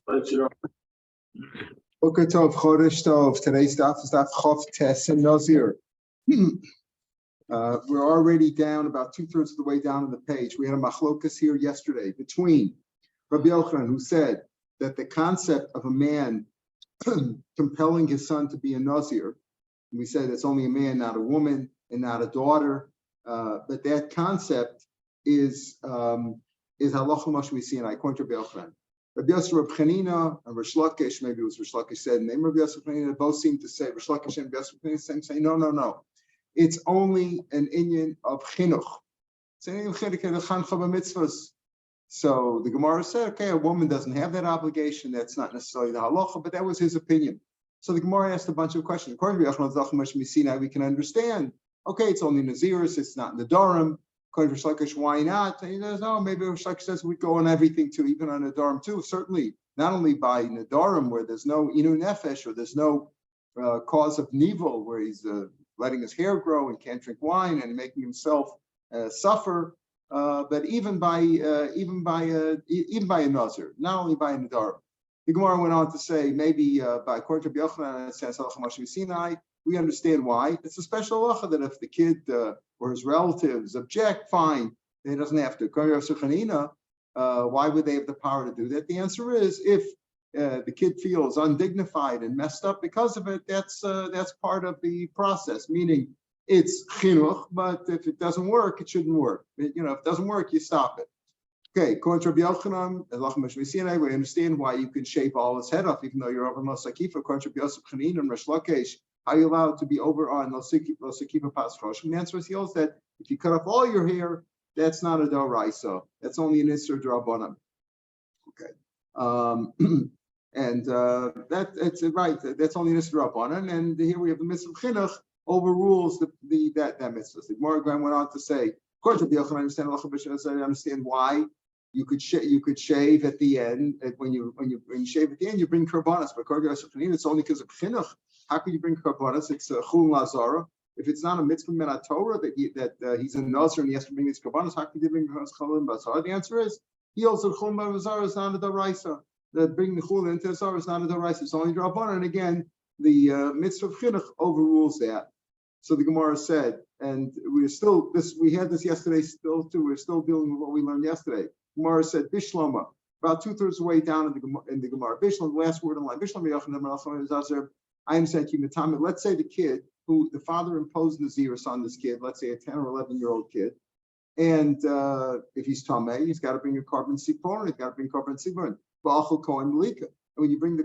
Boker Tov, Chodesh Tov. Today's daf is Daf Chof Tes and Nizir. We're already down about 2/3 of the way down on the page. We had a machlokas here yesterday between Rabbi Yochanan, who said that the concept of a man compelling his son to be a Nizir, we said it's only a man, not a woman, and not a daughter. But that concept is halacha mashma we see in according to Rabbi Yochanan. Rabbi Yosef, Rabbi Chanina, and Rish Lakish, maybe it was Rish Lakish said, and Rabbi Yosef Chanina both seem to say, Rish Lakish and Rabbi Yosef Chanina say, no. It's only an inyan of chinuch. It's an inyan of chinuch, so the Gemara said, okay, a woman doesn't have that obligation. That's not necessarily the halacha, but that was his opinion. So the Gemara asked a bunch of questions. According to Yochanan, we can understand, okay, it's only Naziris, it's not in the Darim. According to Rish Lakish, why not? And he says, no, maybe Rish Lakish says we go on everything too, even on Nadarim too. Certainly, not only by Nadarim, where there's no inu nefesh, or there's no cause of nevil, where he's letting his hair grow and can't drink wine and making himself suffer, but even by a Nazir, not only by a Nadarim. The Gemara went on to say, maybe by according to Rabbi Yochanan, it says Halacha Mashmi Sinai. We understand why. It's a special halacha that if the kid or his relatives object, fine, he doesn't have to. Why would they have the power to do that? The answer is if the kid feels undignified and messed up because of it, that's part of the process. Meaning it's chinuch, but if it doesn't work, it shouldn't work. If it doesn't work, you stop it. Okay, according to Rabbi Yochanan, we understand why you can shave all his head off, even though you're over Mosakifa. According to Rabbi Yosef Chanina and Rish Lakish, are you allowed to be over on Losakifa Paschosh? And the answer is he holds that if you cut off all your hair, that's not a Doraisa. That's only an Isser Drabanan. Okay. That's right. That's only an Isser Drabanan. And here we have the mitzvah chinuch overrules that mitzvah. The Gemara went on to say, according to Rabbi Yochanan, I understand why you could shave at the end. When you shave at the end, you bring karbanas. But according to Rabbi Yochanan, it's only because of chinuch. How can you bring karbanas? It's chulun lazara. If it's not a mitzvah min Torah that he's a nazir and he has to bring these karbanas, how can you bring chulun lazara? The answer is he also chulun lazara is not a daraisa. That bringing the chulun into the zara is not a daraisa. It's only drabanan. And again, the mitzvah of chinuch overrules that. So the Gemara said, and we had this yesterday still too. We're still dealing with what we learned yesterday. Gemara said bishlama about 2/3 of the way down in the Gemara. Bishlam, the last word in line. Bishlam. I understand. Let's say the kid who the father imposed Naziris on this kid, let's say a 10 or 11-year-old kid, and if he's tamei, he's got to bring a carbon sipon, he's got to bring carbon sipon, ba'achol kohen malika. And when you bring the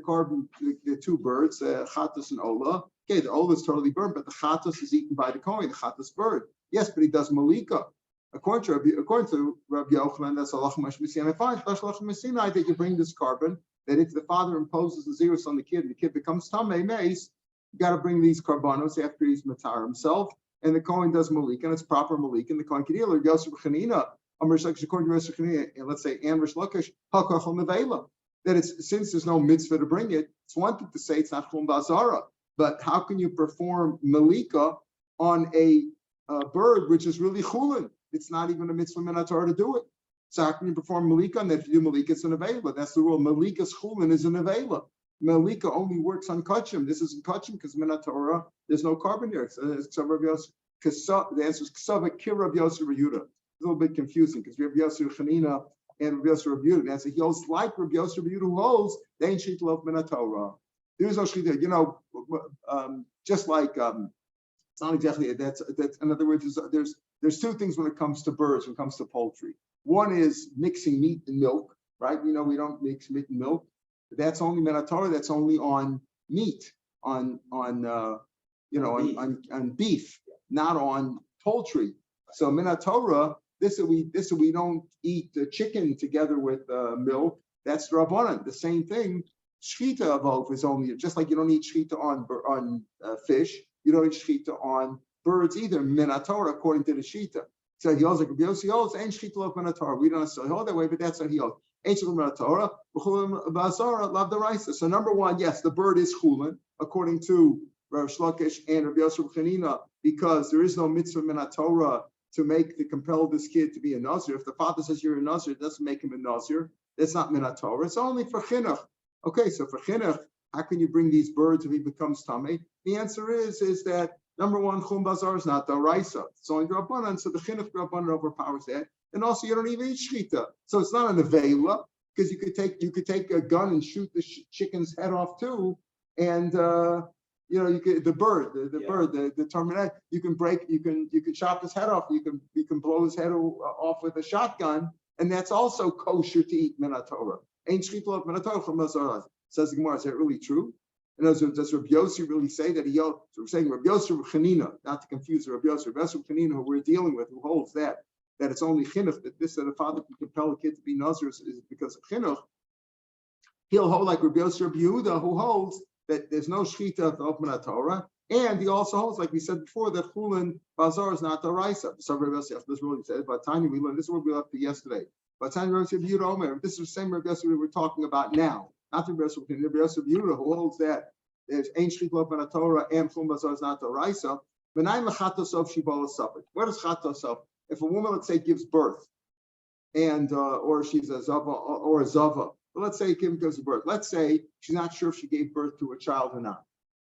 two birds, chatos and ola, okay, the ola is totally burnt, but the chatos is eaten by the kohen, the chatos bird. Yes, but he does malika. According to Rabbi Yochanan, that's halacha mashmi sinai. Fine, halacha mashmi sinai that you bring this carbon. That if the father imposes the zirus on the kid becomes tamei mace, you got to bring these karbanos after he's matar himself, and the kohen does malik, and it's proper malik, and the kohen can deal. Or Yosef Chanina, according to Yosef Chanina, and let's say Rish Lakish, hakachol nevela. That it's since there's no mitzvah to bring it, it's one thing to say it's not chulun bazara, but how can you perform malika on a bird which is really chulun? It's not even a mitzvah min Torah to do it. So how can you perform malika? And if you do malika, it's an avela. That's the rule. Malika's chulin is an avela. Malika only works on kachim. This isn't kachim because min Torah there's no carbon here. The answer is ksava kir Rav Yosef Yehuda. It's a little bit confusing because Rav Yosef Chanina and Rav Yosef Yehuda. The answer he holds like Rav Yosef Yehuda who holds they ain't shit love min Torah. There is no shita. Just like it's not exactly that's. In other words, there's two things when it comes to birds, when it comes to poultry. One is mixing meat and milk, right? We don't mix meat and milk. That's only min Torah. That's only on meat, on beef, not on poultry. So min Torah, this we don't eat the chicken together with milk. That's rabbanan. The same thing. Shchita of oaf is only just like you don't eat shchita on fish. You don't eat shchita on birds either. Min Torah according to the shita. So he holds like Rabbi Yossi holds, ain't shchita lo min Torah. We don't necessarily hold that way, but that's what he holds. Ain't shchita min Torah, b'chulim b'azara lav daraisa. So number one, yes, the bird is chulin according to Rav Shlokish and Rabbi Yosef Chanina, because there is no mitzvah min Torah to compel this kid to be a nazir. If the father says you're a nazir, it doesn't make him a nazir. That's not min Torah. It's only for chinuch. Okay, so for chinuch, how can you bring these birds if he becomes tummy? The answer is that number one, chum bazar is not the raisa. It's only drabanan, so the chinuch drabanan overpowers that. And also, you don't even eat shchita, so it's not an avela because you could take a gun and shoot the chicken's head off too, and you could the terminate. You can chop his head off. You can blow his head off with a shotgun, and that's also kosher to eat minatorah. Ain't shchita minatorah chum bazar. Says the Gemara, is that really true? And does Rav Yossi really say that he yelled? So we're saying Rav Yossi Rav Chanina, not to confuse Rav Yossi. Rav Yossi Rav Chanina, who we're dealing with, who holds that it's only chinuch, that a father can compel a kid to be nazir is because of chinuch. He'll hold like Rav Yossi Rav Yehuda, who holds that there's no shchita of Minat Torah, and he also holds, like we said before, that chulin bazar is not the raisa. So Rav Yossi this really says, but Tanya, we learned this is what we left to yesterday. But Tanya Rav Yossi Yehuda Omer, this is the same Rav Yossi we were talking about now. Not the Rav Yossi Yehuda, who holds that there's ain't shchita of Torah and chum bazar is not the raisa. V'nai mechatosov shibola suffolk. What is chatosov? If a woman, let's say, gives birth, and or she's a zava or a zava, but let's say Kim gives birth. Let's say she's not sure if she gave birth to a child or not.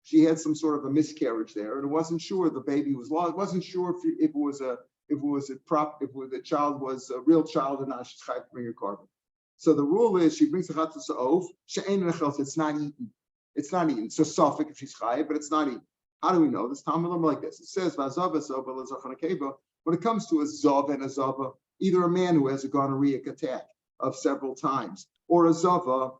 She had some sort of a miscarriage there, and it wasn't sure the baby was lost. It wasn't sure if the child was a real child or not. She's trying to bring a carbon. So the rule is she brings a chatzos of she'ein nechels. It's not eaten. It's not eaten. So suffix if she's chayiv, but it's not eaten. How do we know this? Talmud like this. It says v'azava zava l'zachan akeva. When it comes to a zav and a zava, either a man who has a gonorrheic attack of several times, or a zava,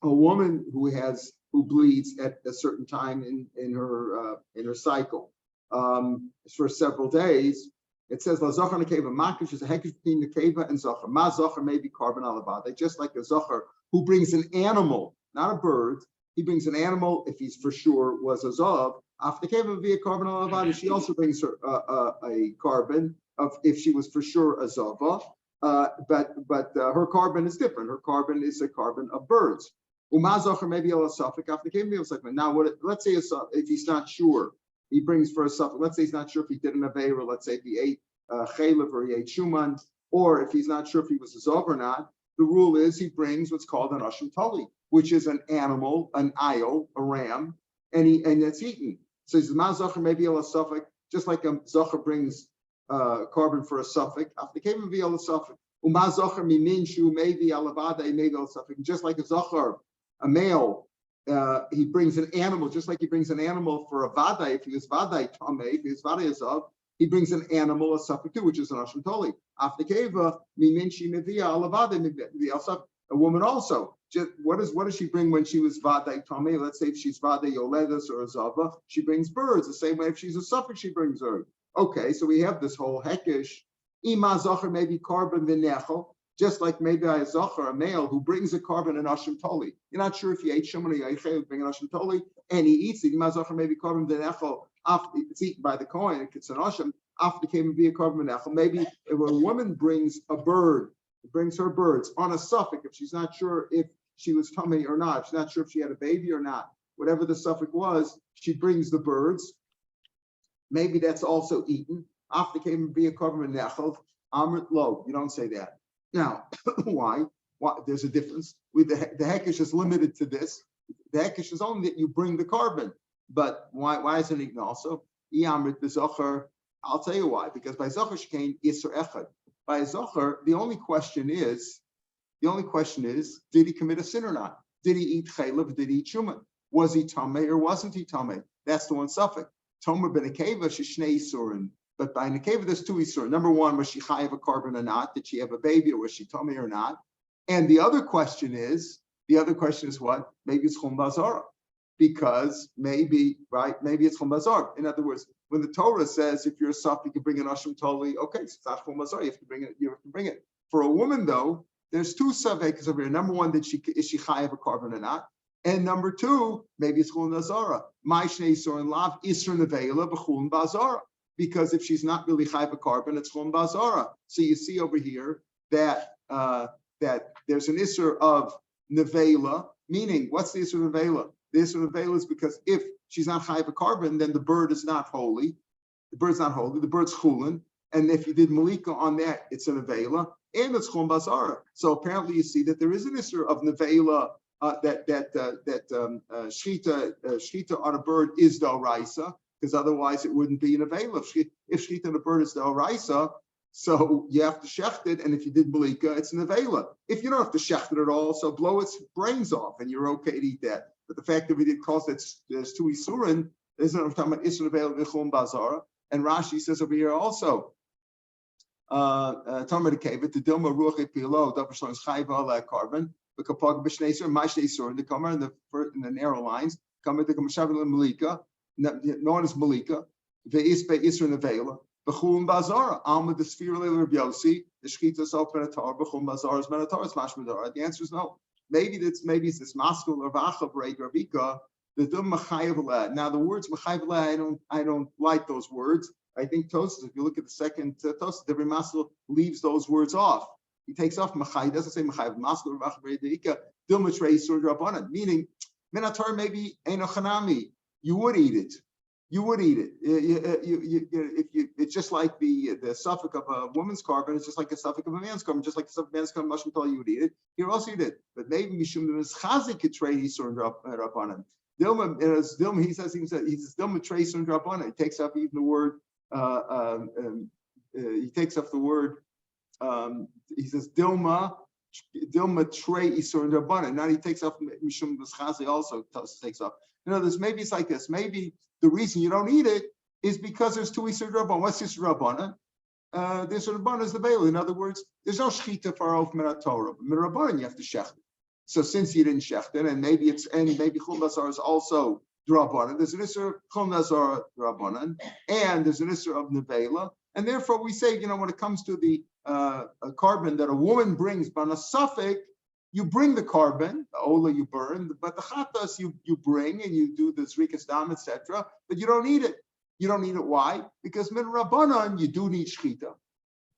a woman who bleeds at a certain time in her cycle, for several days. It says la zachar nekeva makish is a hekesh between nekeva and zachar. Ma zachar may be carbon alabad. Just like a zachar who brings an animal, not a bird. He brings an animal if he's for sure was a zav. After nekeva via carbon alabad, she also brings her a carbon of if she was for sure a zava. But her carbon is different. Her carbon is a carbon of birds. Uma zachar may be a suffix. After nekeva now let's say if he's not sure. He brings for a suffix. Let's say he's not sure if he did an aveira. Let's say if he ate chaylev or he ate shuman, or if he's not sure if he was a zov or not. The rule is he brings what's called an ashim tali, which is an animal, an ayil, a ram, and that's eaten. So he says ma zachar maybe a suffix, just like a zachar brings carbon for a suffix. After came be a suffix. Uma zachar mimin shu maybe alavada maybe a suffix. Just like a zachar, a male. He brings an animal, just like he brings an animal for a vadai. If he was vadai tameh, if he was vadai azav, he brings an animal, a suffix too, which is an ashim toli. After keva, miminchi mevia alavada, a woman also. What does she bring when she was vadai tameh? Let's say if she's vadai yoledas or a zava, she brings birds. The same way if she's a suffix, she brings birds. Okay, so we have this whole hekesh. Ima zachar maybe carbon v'nechel. Just like maybe a zachar, a male who brings a carbon in ashim toli. You're not sure if he ate shuman or he bring an ashim toli, and he eats it. Zachar maybe carbon v'nechel. After it's eaten by the kohen, it's an ashim. After came and be a carbon v'nechel. Maybe if a woman brings a bird, brings her birds on a suffix, if she's not sure if she was tummy or not, if she's not sure if she had a baby or not, whatever the suffix was, she brings the birds. Maybe that's also eaten. After came and be a carbon v'nechel. Amrit lo. You don't say that. Now, why? There's a difference. With the hekesh is limited to this. The hekesh is only that you bring the carbon. But why isn't it also? I'll tell you why. Because by zachar shekain isur echad. By zachar, the only question is, did he commit a sin or not? Did he eat chaylev? Did he eat shuman? Was he tameh or wasn't he tameh? That's the one suffix. Tomer ben akeva shishnei isurin. But by Nekeva, there's two Isur. Number one, was she chayav a carbon or not? Did she have a baby or was she tummy or not? And the other question is what? Maybe it's chum bazara. Because maybe it's chum bazara. In other words, when the Torah says if you're a saf, you can bring an ashim toli, okay, so it's not chum bazara, you have to bring it. For a woman though, there's two savekes over here. Number one, is she chayav a carbon or not? And number two, maybe it's chum bazara. My shnei Isur and lav Isur nevela b'chum bazara. Because if she's not really chayv a carbon, it's chum bazara. So you see over here that there's an isur of nevela, meaning what's the isur of nevela? The isur of nevela is because if she's not chayv a carbon, then the bird is not holy. The bird's not holy. The bird's chulin, and if you did malika on that, it's a nevela and it's chum bazara. So apparently you see that there is an isur of nevela shchita on a bird is the oraisa, because otherwise it wouldn't be an avela. If shchita on a bird is the oraisa, so you have to shecht it, and if you did malika, it's an avela. If you don't have to shecht it at all, so blow its brains off, and you're okay to eat that. But the fact that we did cause that there's two isurin, isn't what I'm talking about isun avela v'chum bazara. And Rashi says over here also, Talmud Kevit, the Dilma Ruach Epilo, Dapim Chayva carbon, the Kapag Bishneser, Mashnesur, in the Kamar in the narrow lines, Kamar the Kamashavil Malika, known as Malika, the Ispe Isra Nevela, the Chum Bazara, Alma the Sphere Rabbi Yossi, the Shkita Salt Menatar, the Chum Bazar's Menatar, Mashmadar. The answer is no. Maybe it's this Maskul or Vacha Break or Vika, the Dum Machayev. Now the words Machayev, I don't like those words. I think Tosas, if you look at the second Tosas, every Maskul leaves those words off. He takes off Machai, doesn't say Machayev, Maskul or Vacha Break Vika, Dum Matrei Sur Rabbanan, meaning Menatar maybe Eino Chanami. You would eat it. You would eat it. It's just like the suffix of a woman's carbon. It's just like a suffix of a man's carbon. Just like the suffix of a man's carbon, Mashma tell you would eat it. You also eat it. But maybe Mishum is Chazik could trade Yisur up on him. Dilma, he says Dilma trace and drop on it. He takes off even the word. He takes off the word. He says Dilma tray Yisur and Rabbanan. Now he takes off Mishum Chazik also takes off. Maybe it's like this. Maybe the reason you don't eat it is because there's two Yisur Rabbanan. What's Yisur Rabbanan? This Rabbanan is the veil. In other words, there's no shchita for off Minat Torah. But Rabbanan, you have to shecht it. So since you didn't shecht it, and maybe Chum Nazar is also Rabbanan, there's an Yisur Chum Nazar Rabbanan, and there's an Yisur of Nevela. And therefore we say, when it comes to the carbon that a woman brings, but on a suffix, you bring the carbon, the ola you burn, but the chatas you bring and you do the zrikas dam, etc. But you don't eat it. You don't eat it. Why? Because min rabbanan you do need shchita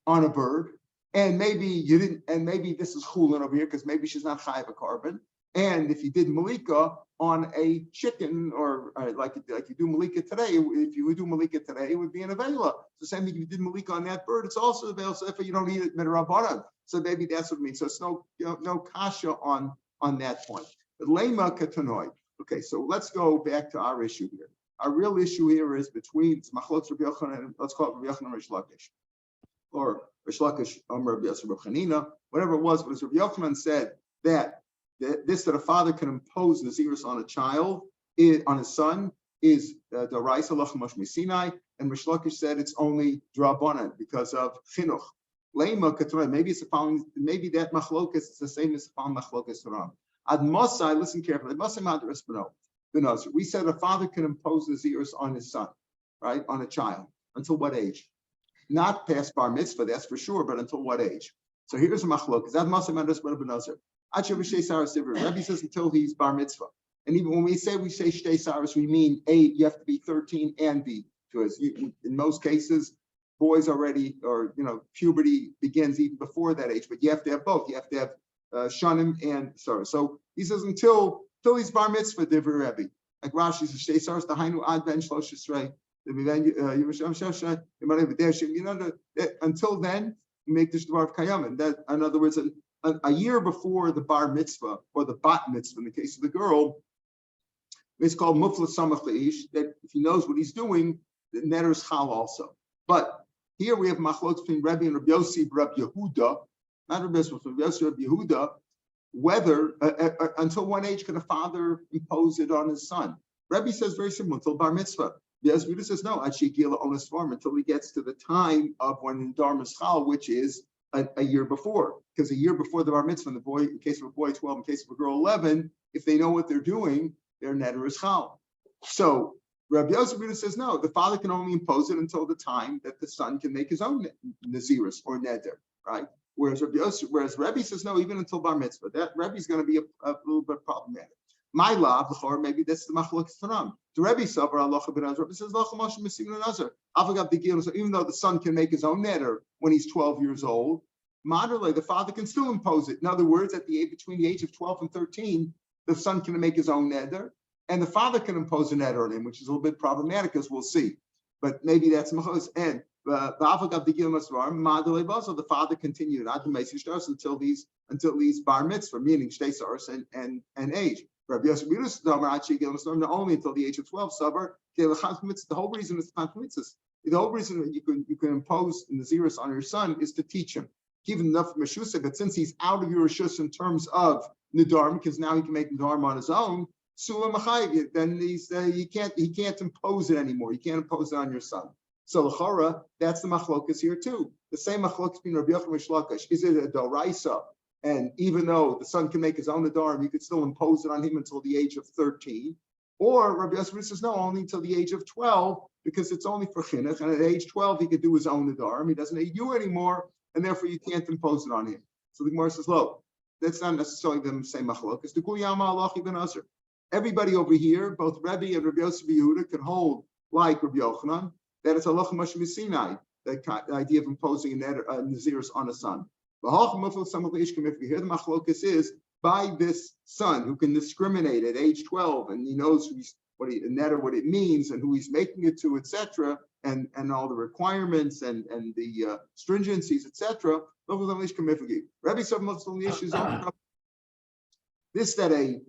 on a bird, and maybe you didn't. And maybe this is chulin over here because maybe she's not chayav a carbon. And if you did malika on a chicken or like you do malika today, if you would do malika today, it would be an avela. So same thing if you did malika on that bird, it's also avela. So if you don't eat it min rabbanan. So maybe that's what it means. So it's no kasha on that point. But lema katanoi. Okay, so let's go back to our issue here. Our real issue here is between machlokes Rabbi Yochanan and let's call it Rabbi Yochanan and Rish Lakish, or Rish Lakish Rabbi Yosef Rabbi Chanina, whatever it was. But as Rabbi Yochanan said that a father can impose nazirus on a child, on his son, is the Raisa Lachamash Sinai, and Rish Lakish said it's only drabanan because of chinuch. Maybe it's the following. Maybe that machlokas is the same as the following machlokas Ram. Ad Mosai, listen carefully. We said a father can impose nazirus on his son, right, on a child. Until what age? Not past bar mitzvah, that's for sure, but until what age? So here's a machlokas. Ad Mosai Madras Benazir. Rabbi says until he's bar mitzvah. And even when we say shtei saras, we mean A, you have to be 13 and B, because in most cases. Boys already, or puberty begins even before that age, but you have to have both. You have to have shanim and sarah. So he says until he's bar mitzvah, divrei Rebbe. Like Rashi says, shtei saras dahainu ad ben shlosh esrei. Until then, you make this dvar of kayam. That, in other words, a year before the bar mitzvah or the bat mitzvah, in the case of the girl, it's called mufla samach leish. That if he knows what he's doing, the netter is chal also. But here we have machlokes between Rabbi and Rabbi Yossi, Rabbi Yehuda, not Rabbi Yossi, but Rabbi Yossi, Rabbi Yehuda, whether until what age can a father impose it on his son? Rabbi says very simple, until bar mitzvah. Yes, Yehuda says no, achikila on his farm until he gets to the time of when Dar Mischal, which is a year before. Because a year before the bar mitzvah, the boy, in case of a boy 12, in case of a girl 11, if they know what they're doing, they're netter is chal. So Rabbi Yosef says no, the father can only impose it until the time that the son can make his own nazirus or neder, right? Whereas Rabbi says no, even until bar mitzvah. That Rabbi is going to be a little bit problematic. My law, maybe that's the machlokes tanam. The Rabbi savar Allah ben Azar. Rabbi says lachamash mesim nazar. Even though the son can make his own neder when he's 12 years old, moderately the father can still impose it. In other words, between the age of 12 and 13, the son can make his own neder. And the father can impose a neder on him, which is a little bit problematic, as we'll see. But maybe that's machos. And The father continued until these bar mitzvah, meaning shtei and age. Rabbi Yosef only until the age of 12. The whole reason is the whole reason that you can impose Naziris on your son is to teach him. Give him enough Meshusa that since he's out of your Rishus in terms of Nidarm, because now he can make Nidarm on his own, then he can't impose it anymore. You can't impose it on your son. So l'chora, that's the machlokas here too. The same machlokas between Rabbi Yochanan and Shlakish. Is it a doraisa? And even though the son can make his own Nidarm, you could still impose it on him until the age of 13. Or Rabbi Yosef says, no, only until the age of 12, because it's only for chinuch, and at age 12, he could do his own Nidarm. He doesn't need you anymore, and therefore you can't impose it on him. So the Gemara says, look, that's not necessarily the same machlokas. The Kuyama Allah ibn Azar. Everybody over here, both Rebbe and Rabbi Yosef Yehuda, can hold like Rabbi Yochanan, that it's halacha mashmi Sinai, the idea of imposing a naziris on a son. Here the machlokas is by this son who can discriminate at age 12 and he knows what it means and who he's making it to, etc., and all the requirements and the stringencies, etc. Rabbi said this that a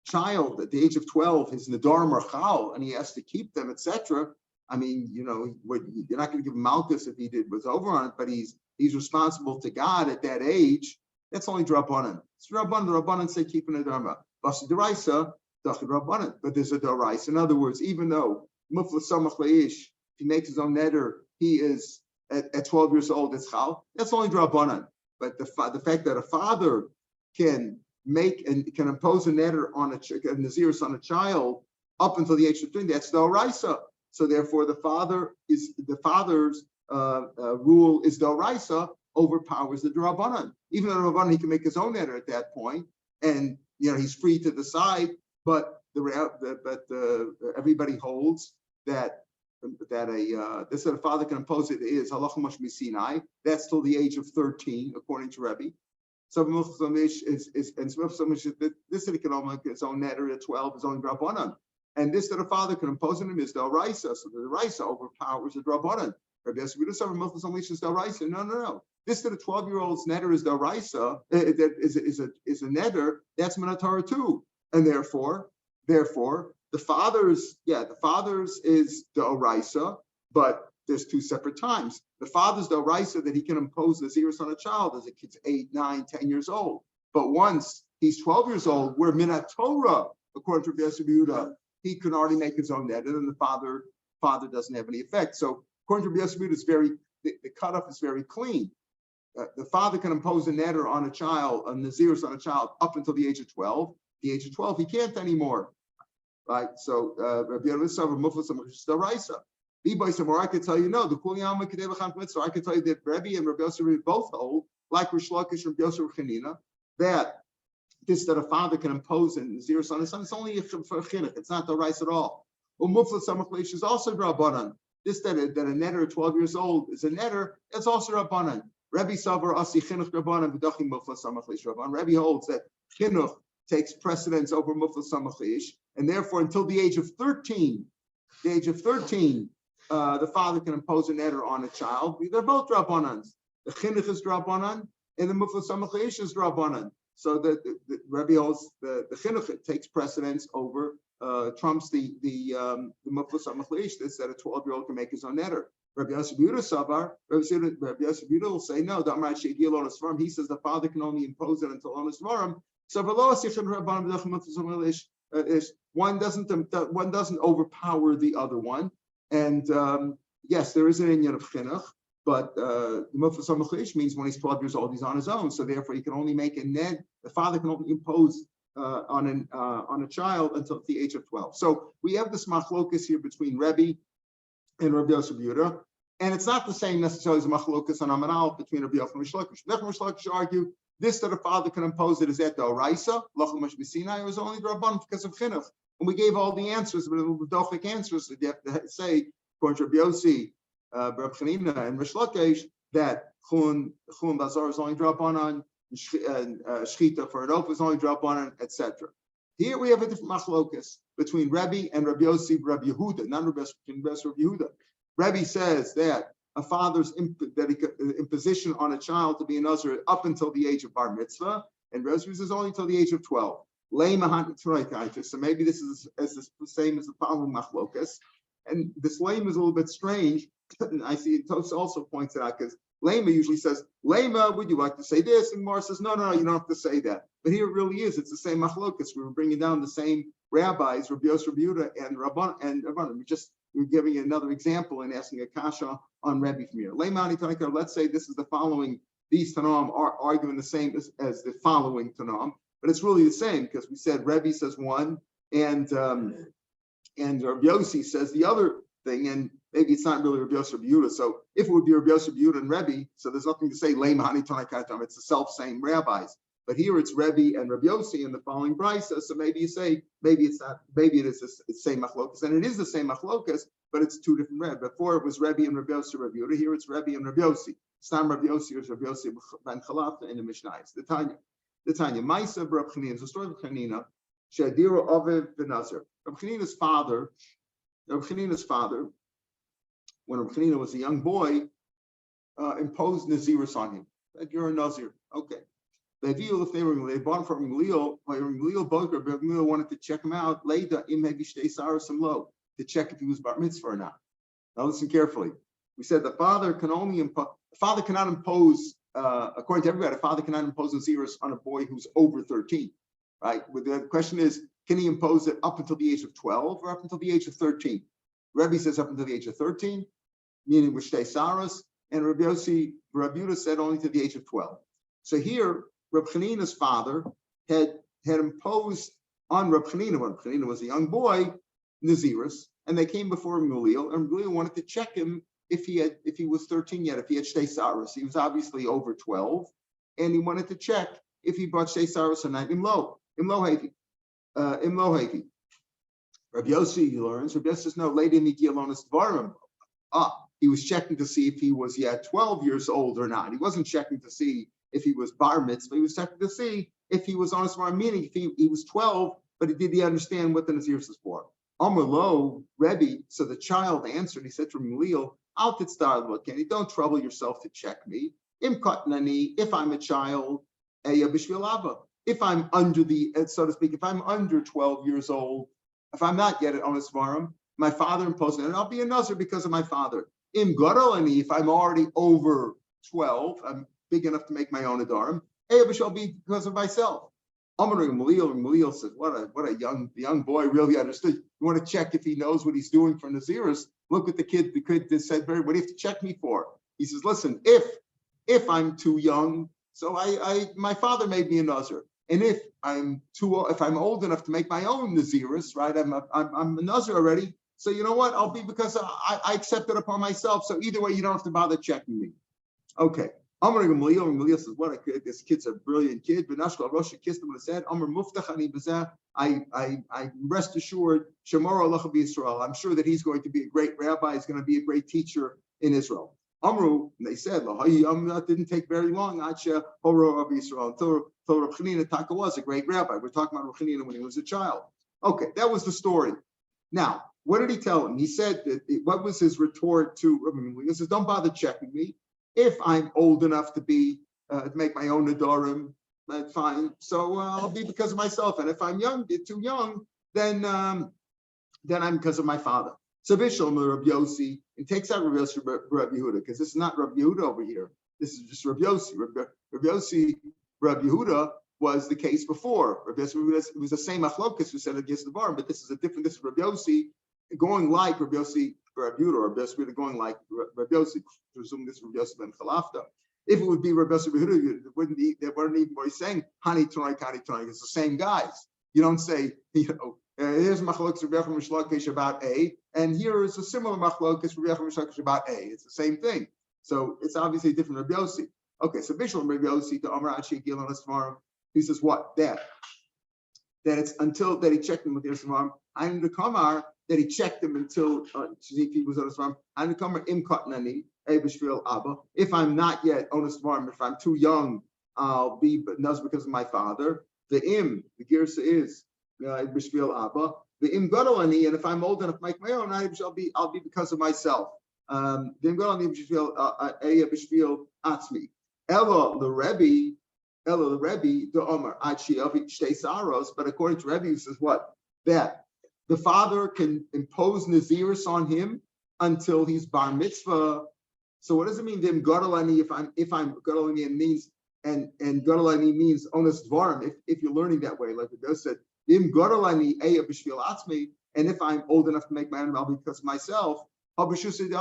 child at the age of 12 is Nadarim or Chal and he has to keep them, etc. I mean, you're not going to give him Malchus if he was over on it, but he's responsible to God at that age. That's only Drabanan. It's Drabanan. The Rabbanan say keeping a Dharma. But there's a Daraisa. In other words, even though Mufla Samach Leish, if he makes his own neder, he is at 12 years old, it's Chal. That's only Drabanan. But the fact that a father can make and can impose a neder on a Naziris on a child up until the age of 13, that's the Daraisa. So therefore, the father's rule is the Daraisa overpowers the Drabanan. Even though the Rabbanan, he can make his own neder at that point, and he's free to decide. But everybody holds that a father can impose it is halacha mashmi Sinai. That's till the age of 13, according to Rebbe. So this that he can make his own neder at 12 is only Drabanan. And this that a father can impose on him is the Raisa. So the Raisa overpowers the Drabanan. Rabbi Yosef said, no. This that a 12-year-old's neder is the Raisa, is a neder, that's Minatorah too. And therefore, the father's is the Raisa, but there's two separate times. The father's the Raisa that he can impose the Naziris on a child as a kid's 8, 9, 10 years old. But once he's 12 years old, where Minatorah, according to Rabbi Yosef Yehuda, he can already make his own neder, and the father doesn't have any effect. So according to Rabbi Yosef Yehuda, the cutoff is very clean. The father can impose a neder on a child, a naziris on a child, up until the age of 12. The age of 12, he can't anymore, right? So Rabbi Yosef Muflas Raisa. I can tell you no. The Kuliyama Kedeva Chan. So I can tell you that Rabbi and Rabbi Yosef both hold, like Rish Lakish and Rabbi Yosef Chanina, that a father can impose a naziris on his son. It's only for chinuch. It's not the rice at all. Muflas Samachleish is also Rabbanan. This that a neder at 12 years old is a neder. That's also Rabbanan. Rabbi Savar Asi Chinuch Rabbanan V'Dachim Muflas Samachleish Rabban. Rabbi holds that chinuch takes precedence over Muflas Samachleish, and therefore until the age of 13, the father can impose a neder on a child. They're both Rabbanans. The chinuch is Rabbanan, and the Muflas Samachleish is Rabbanan. So the Rabbi holds the chinuch takes precedence over trumps the Muflas Samachleish. That a 12-year-old can make his own neder. Rabbi Yosef Yehuda Savar, Rabbi Yosef Yehuda will say no. He says the father can only impose it until on his svarim. So one doesn't overpower the other one. And yes, there is an inyan of chinuch, but the Muflas Samachleish means when he's 12 years old, he's on his own. So therefore, he can only make a ned. The father can only impose on a child until the age of 12. So we have this machlokas here between Rebbe and Rabbi Yosef Yehuda, and it's not the same necessarily as machlokas on Amanal between Rabbi Yochanan and Rish Lakish. Rabbi Rish Lakish argue this that a father can impose it is at the Oraisa, Lachal Mashmi Sinai, was only Rabban because of chinuch. And we gave all the answers, but the dochik answers that you have to say, according to Rabbi Yossi, Rabbi Chanina, and Rish Lakish, that Chun Bazar is only Rabbanan, and Shchita for an oath is only Rabbanan, etc. Here we have a different machlokas between Rebbe and Rabbi Yossi, Rabbi Yehuda, not Rabbi Yehuda. Rebbe says that a father's imposition on a child to be a nazir up until the age of bar mitzvah, and Rav says only until the age of 12. So maybe this is the same as the following machlokas. And this lema is a little bit strange. I see Tos also points it out because lema usually says, lema, would you like to say this? And Mar says, no, you don't have to say that. But here it really is. It's the same machlokas. We were bringing down the same rabbis, Rabbi Yosef, Rabbi Yehuda, and Rabban. We're giving you another example and asking a kasha on Rabbi from here. Lema ani tanika. Let's say this is the following. These Tanam are arguing the same as the following Tanam, but it's really the same because we said Rebbe says one and Rabbi Yossi says the other thing, and maybe it's not really Rabbi Yossi Rabbi Yehuda. So if it would be Rabbi Yossi Rabbi Yehuda and Rebbe, so there's nothing to say Lema Hani Tanai Katam. It's the self same rabbis. But here it's Rebbe and Rabbi Yossi in the following brisa. So maybe you say maybe it's not. Maybe it is the same machlokas, and it is the same machlokas, but it's two different Rebbe. Before it was Rebbe and Rabbi Yossi Rabbi Yehuda. Here it's Rebbe and Rabbi Yossi. Stam Rabbi Yossi or Rabbi Yossi ben Chalaf in the Mishnayos. The Tanya. Ma'isa Rav Chanina. The story of Chanina. Shadira Aviv ben Nazir. Rav Chanina's father. When Rav Chanina was a young boy, imposed Naziris on him. Like you're a Nazir. Okay. They bought from Gamliel. Gamliel wanted to check him out. Leida im hegishtei saras low to check if he was bar mitzvah or not. Now listen carefully. We said the father cannot impose, according to everybody, the father cannot impose Naziris on a boy who's over 13, right? The question is, can he impose it up until the age of 12 or up until the age of 13? Rebbe says up until the age of 13, meaning with shtei saras, and Rabbi Yehuda said only to the age of 12. So here, Reb Chanina's father had imposed on Reb Chanina, when Reb Chanina was a young boy, Naziris, and they came before Gamliel, and Gamliel wanted to check him if he was 13 yet, if he had shtei saras. He was obviously over 12, and he wanted to check if he brought shtei saras or not. Imlo hevi. Rabbi Yossi, he learns. Rabbi Yossi says, no, late in the Gialonis Dvarim. He was checking to see if he was yet 12 years old or not. He wasn't checking to see if he was bar mitzvah. He was checking to see if he was on his bar, meaning if he was 12, but did he understand what the Naziris is for? Amar lo, Rebbe, so the child answered, he said to Gamliel, Al titztar l'keni, don't trouble yourself to check me. Im katnani, if I'm a child, eya b'shvil abba. If I'm under so to speak, if I'm under 12 years old, if I'm not yet on his svarim, my father imposed it, and I'll be a nazir because of my father. Im gadolani, if I'm already over 12, I'm big enough to make my own adarim, eya b'shvil be because of myself. Amar Gamliel said, what a young boy really understood. You want to check if he knows what he's doing for Naziris? Look at the kid that said, what do you have to check me for? He says, listen, if I'm too young, so my father made me a Nazir. And if I'm old enough to make my own Naziris, right? I'm a Nazir already. So you know what? I'll be because I accept it upon myself. So either way, you don't have to bother checking me. Okay. Amar Gamliel says, what a kid, this kid's a brilliant kid. But Nashkal Rosh kissed him and said, Amar Muftachani Bazah, I rest assured, Shamar Allah Yisrael. I'm sure that he's going to be a great rabbi, he's going to be a great teacher in Israel. Amru, and they said, that didn't take very long, Acha Horo of Israel, until Rav Chanina Taka was a great rabbi. We're talking about Rav Chanina when he was a child. Okay, that was the story. Now, what did he tell him? He said that what was his retort to Rav Chanina? He says, don't bother checking me. If I'm old enough to be to make my own adorim, that's fine. So I'll be because of myself. And if I'm too young, then I'm because of my father. So Bishlam Rabbi Yossi, and takes out Rabbi Yehuda, because this is not Rabbi Yehuda over here. This is just Rabbi Yossi. Rabbi Yossi, Rabbi Yehuda was the case before. Rabbi Yossi, it was the same achlokas who said against the bar, but this is This is Rabbi Yossi going like Rabbi Yossi. Rabbi Yehuda, or Rabbi Yossi going like Rabbi Yossi, presume this is Rabbi Yossi ben Chalafta. If it would be Rabbi Yossi ben Yehuda, they wouldn't even be saying Hani Tanai, Kani Tanai. It's the same guys. You don't say, here's Machlokas Rabbi Yechon Mishlakish about A, and here is a similar Machlokas Rabbi Yechon Mishlakish about A. It's the same thing. So it's obviously a different Rabbi Yossi. Okay, so Bishlam Rabbi Yossi to Amar Achi Gil on Asmarim. He says what? That it's until that he checked him with the Asmarim. I'm the Kamar. That he checked him until if he was on his farm. I'm come im katnani ebishvil abba. If I'm not yet on his farm, if I'm too young, I'll be nuz because of my father. The girsa is ebishvil abba. The im gadolani, and if I'm old enough to make my own, I'll be because of myself. Vim gadol ani b'shvil eya b'shvil atzmi. Ella the Rebbe the Omer Achi Avi Shtei Saros. But according to Rebbe, he says what? That the father can impose Naziris on him until he's bar mitzvah. So what does it mean? Vim gadol ani if I'm gadol ani means and gadol ani means honest dvarim. If you're learning that way, like the Gus said, vim gadol ani eya b'shvil atzmi. And if I'm old enough to make my own, I'll be because of myself. You're still in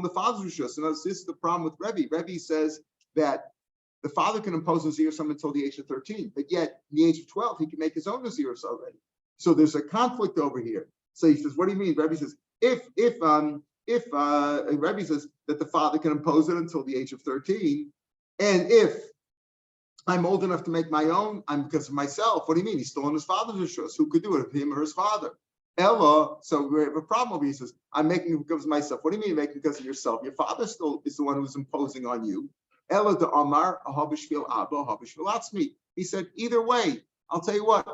the father's rishus. And this is the problem with Rebbe. Rebbe says that the father can impose Nazir until the age of 13, but yet in the age of 12, he can make his own Nazir already. So there's a conflict over here. So he says, what do you mean? Rebbe says, if Rebbe says that the father can impose it until the age of 13, and if I'm old enough to make my own, I'm because of myself. What do you mean? He's still in his father's rishus. Who could do it? Him or his father? Ella, so we have a problem over here. He says, I'm making it because of myself. What do you mean making it because of yourself? Your father still is the one who's imposing on you. Ella de Amar, Ahabishvil Abba, Ahabishvil Atzmi. He said, either way, I'll tell you what,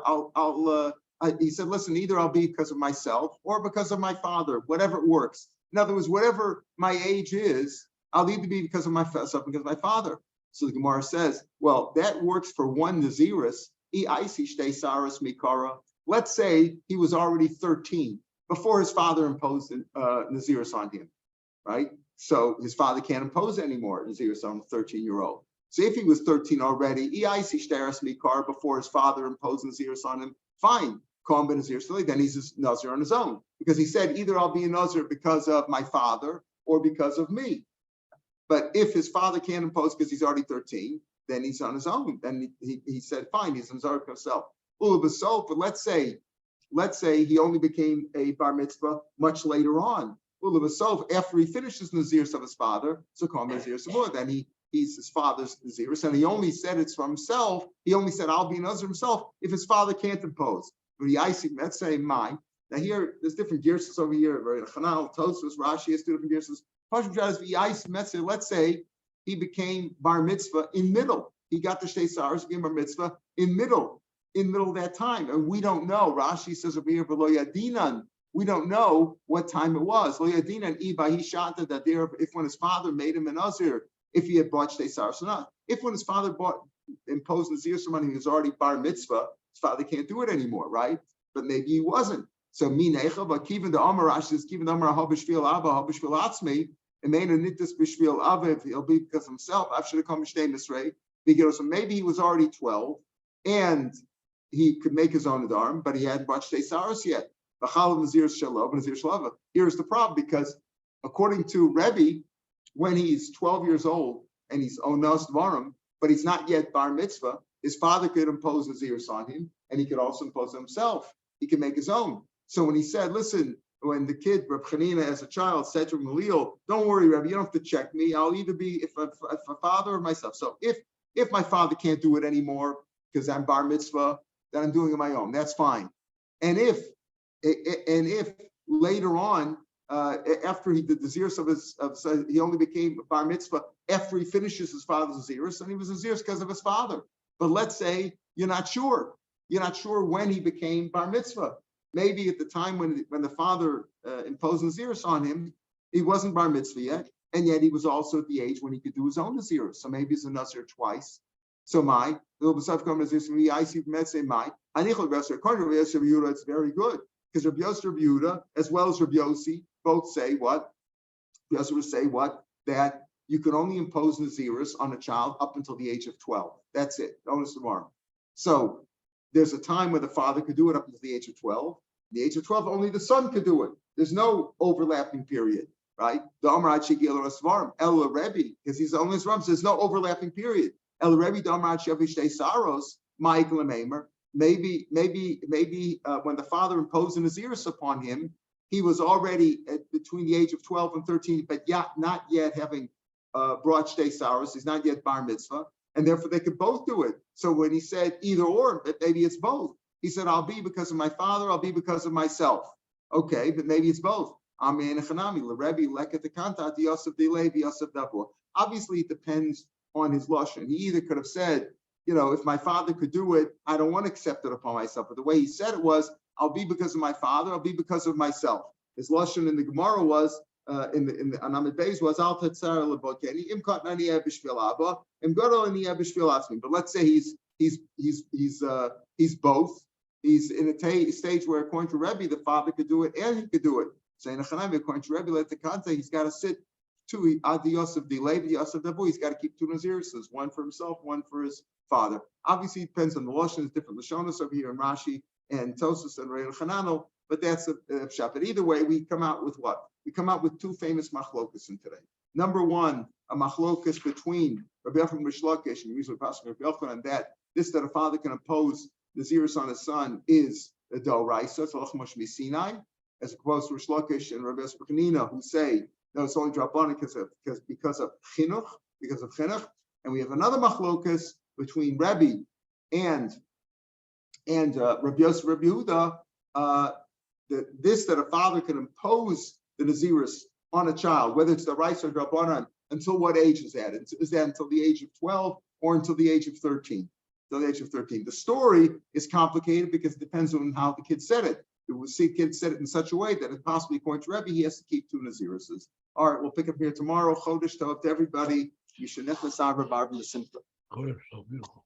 he said, listen, either I'll be because of myself or because of my father, whatever it works. In other words, whatever my age is, I'll either be because of myself, because of my father. So the Gemara says, well, that works for one Naziris. Let's say he was already 13 before his father imposed Naziris on him, right? So his father can't impose anymore Naziris on a 13-year-old. So if he was 13 already, before his father imposed Naziris on him, fine. Then he's a Nazir on his own. Because he said, either I'll be a Nazir because of my father or because of me. But if his father can't impose because he's already 13, then he's on his own. Then he said, fine, he's a Nazir himself. But let's say he only became a bar mitzvah much later on. After he finishes Naziris of his father, so called Naziris more, then he's his father's Naziris, and he only said it's for himself. He only said, I'll be Nazir himself if his father can't impose. But let's say mine. Now here, there's different girsos over here. Chanal, Tosfos, Rashi has two different girsos. Let's say he became bar mitzvah in middle. He got the Shtei Saros, became bar mitzvah in middle of that time. And we don't know. Rashi says over here, V'lo yadinan. We don't know what time it was. Lo yadinan iba shanta that there, if when his father made him a Nazir, if he had bought Shtei Saros or not. If when his father imposed Nazir someone he was already bar mitzvah, his father can't do it anymore, right? But maybe he wasn't. So minecha, but even the Amar Rashi says, even the Amar habishvil abba habishvil atzmi, and made a nittis bishvil aviv, he'll be because himself. I should have come shtei misrei. So maybe he was already 12, and he could make his own adarm, but he hadn't bought Shtei Saros yet. Here's the problem, because according to Rebbe, when he's 12 years old and he's onas dvarim, but he's not yet bar mitzvah, his father could impose Naziris on him, and he could also impose himself. He can make his own. So when he said, listen, when the kid, Reb Chanina, as a child, said to Gamaliel, don't worry, Rebbe, you don't have to check me. I'll either be if a father or myself. So if my father can't do it anymore because I'm bar mitzvah, then I'm doing it my own. That's fine. And if later on, after he did the Naziris he only became bar mitzvah after he finishes his father's Naziris, and he was Naziris because of his father. But let's say you're not sure when he became bar mitzvah. Maybe at the time when the father imposed Naziris on him, he wasn't bar mitzvah yet, and yet he was also at the age when he could do his own Naziris. So maybe he's a Nazir twice. So it's very good. Because Rabbi Yossi, Rabbi Yehuda, as well as Rabbi Yossi, both say what? Rabbi Yossi would say what? That you can only impose Naziris on a child up until the age of 12. That's it. Notice tomorrow. So there's a time where the father could do it up until the age of 12. The age of 12, only the son could do it. There's no overlapping period, right? The Amar Shigil Rasvarim, El Rebbe, because he's only his Ram, so there's no overlapping period. El Rebbe, the Amar Shavishte Saros, Michael Maimer. Maybe when the father imposed a Naziris upon him, he was already between the age of 12 and 13, but not yet having brought Shtei Saros. He's not yet bar mitzvah, and therefore they could both do it. So when he said either or, but maybe it's both. He said, I'll be because of my father, I'll be because of myself. Okay, but maybe it's both. Obviously, it depends on his lashon. He either could have said, if my father could do it, I don't want to accept it upon myself. But the way he said it was, I'll be because of my father, I'll be because of myself. His lashon in the Gemara was, in the Anamid Beis was Al Tetzar Lebokeni Im Katnani Bishvil Abba Im Gadol Ani Bishvil Atzmi. But let's say he's both. He's in a stage where, according to Rebbe, the father could do it and he could do it. Saying according to Rebbe, let the context, he's got to sit two Adi Yosef delay the Yosef Dabu. He's got to keep two Nazirs, one for himself, one for his father. Obviously, it depends on the Lashon. Different Lashonas over here in Rashi and Tosus and Rei Chanano. But that's a pshat. But either way, we come out with what? We come out with two famous machlokas in today. Number one, a machlokas between Rabbi Yochanan and Rish Lakish and usually Pasuk Rabbi Yochanan that a father can impose Nazirus on his son is the Doraisa, it's Lachmash Sinai, as opposed to Rish Lakish and Rabbi Esbechanina who say no, it's only Drabanan because of chinuch, and we have another machlokas between Rebbe and Rabbi Yosef Rabbi Yehuda. That a father can impose the Nazirus on a child, whether it's the rice or Drabanan, until what age is that? Is that until the age of 12 or until the age of 13? Until the age of 13. The story is complicated because it depends on how the kid said it. If we see kids said it in such a way that it possibly, according to Rebbe, he has to keep two Naziruses. All right, we'll pick up here tomorrow. Chodesh Tov to everybody. Yishanech L'Savra Barb L'Simcha. So beautiful.